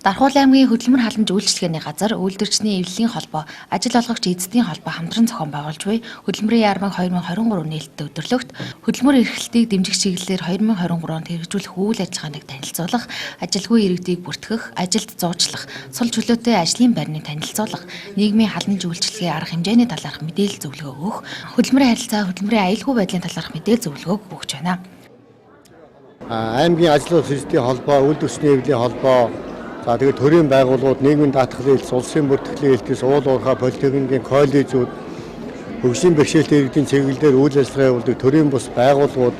Дархуул аймгийн хөдөлмөр халамж үйлчилгээний газар, үйлдвэрчний эвлэлийн холбоо, ажил олгогч эзэдийн холбоо хамтран зохион байгуулж буй хөдөлмөрийн яармаг 2023 нээлттэй өдөрлөгт хөдөлмөр эрхлэлтийг дэмжих чиглэлээр 2023 онд хэрэгжүүлэх үйл ажиллагааныг танилцуулах, ажилгүй иргэдийг бүртгэх, ажилд зуучлах, сул чөлөөтэй ажлын байрныг танилцуулах, нийгмийн халамж үйлчилгээ арга хэмжээний талаарх мэдээлэл зөвлөгөө өгөх, хөдөлмөрийн харилцаа, хөдөлмөрийн аюулгүй байдлын талаарх мэдээлэл зөвлөгөө өгч байна. Аймгийн ажил олгогч эзэдийн холбоо, үйлдвэрчний эвлэлийн холбоо, за тэгээд төрийн байгууллагууд, нийгмийн даатгалын хэлтс, улсын бүртгэлийн хэлтс, уул уурхай политехникийн коллежүүд, хөгжлийн бэрхшээлтэй иргэдийн чиглэлээр үйл ажиллагаа явуулдаг төрийн бус байгууллагууд,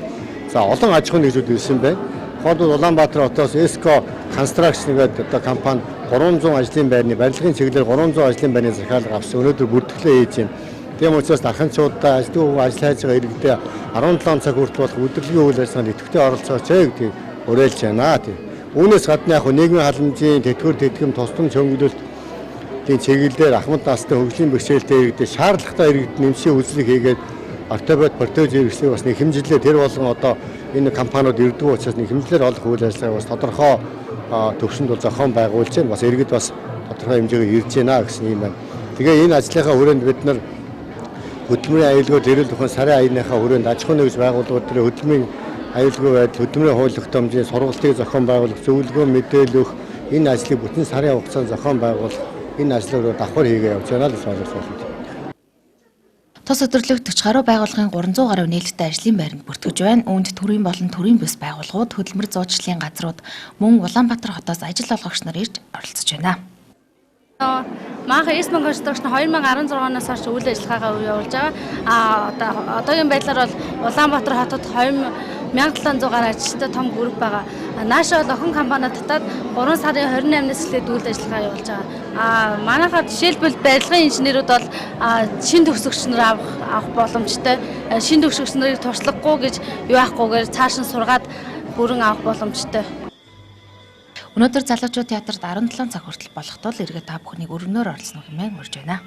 за олон аж ахуйн нэгжүүд ирсэн байна. Тухайлбал Улаанбаатар хотоос Эско Констракшн гэдэг одоо компани 300 ажлын байрны барилгын чиглэлээр 300 ажлын байрны захиалга авсан. Өнөөдөр бүртгэлээ хийж байна. Тийм учраас дарханчуудаа ажлын ажил хайж байгаа иргэдэд 17 цаг хүртэл болох удирдлагын үйл ажиллагаанд идэвхтэй оролцооч гэдгийг уриалж байна. Үүнээс гадна нийгмийн халамжийн тэтгэвэр тэтгэм тусламж хөнгөлөлтийн чиглэлээр ахмад настай хөгжлийн бэрхшээлтэй иргэдэд шаардлагатай иргэдэд нэмшийн үзлэг хийгээд ортопед протез хэрэгслийг бас хэмжлээ тэр болгон одоо энэ компаниуд ирдэг учраас хэмжлэр олох үйл ажиллагаа бас тодорхой төвшөнд бол зохион байгуулж байна. Бас иргэд бас тодорхой хэмжээгээр ирж байна гэсэн юм байна. Тэгээ энэ ажлынхаа хүрээнд бид нар хөдөлмөрийн аюулгүй зэрэл тухайн сарын аяныхаа хүрээнд аж ахуйн нэгж байгууллагууд дээр хөдөлмөрийн аюулгүй байдал, хөдөлмөрийн хууль тогтоомжийн сургалтыг зохион байгуулах, зөвлөгөө мэдээлэл өгөх, энэ ажлыг бүтэн сарын хугацаанд зохион байгуулах, энэ ажлыг давхар хийгээ явж байна л гэж ойлгуулсан. Тус өдөрлөгт гаруй байгууллагын 300 гаруй нээлттэй ажлын байранд бүртгэж байна. Үүнд төрийн болон төрийн бус байгууллагууд, хөдөлмөр зуучлалын газрууд, мөн Улаанбаатар хотоос ажил олгогч нар ирж оролцож байна. Манайхан Эско Констракшн 2016 оноос хойш үйл ажиллагаагаа явуулж байгаа. Одоогийн байдлаар бол Улаанбаатар хотод 1700 гаруй ажилтнтай том групп байгаа. Наашаа бол охин компани татаад 3 сарын 28-наас эхлээд үйл ажиллагаа явуулж байгаа. Манайхаар жишээлбэл барилгын инженерүүд бол шин төгсөгч нар авах боломжтой. Шин төгсөгч нарыг туршлагагүй гэж юу яахгүйгээр цааш нь сургаад бүрэн авах боломжтой. Өнөөдөр залуучууд театрт 17 цаг хүртэл болох тул иргэд та бүхнийг өргөнөөр оролцох хэмээн урьж байна.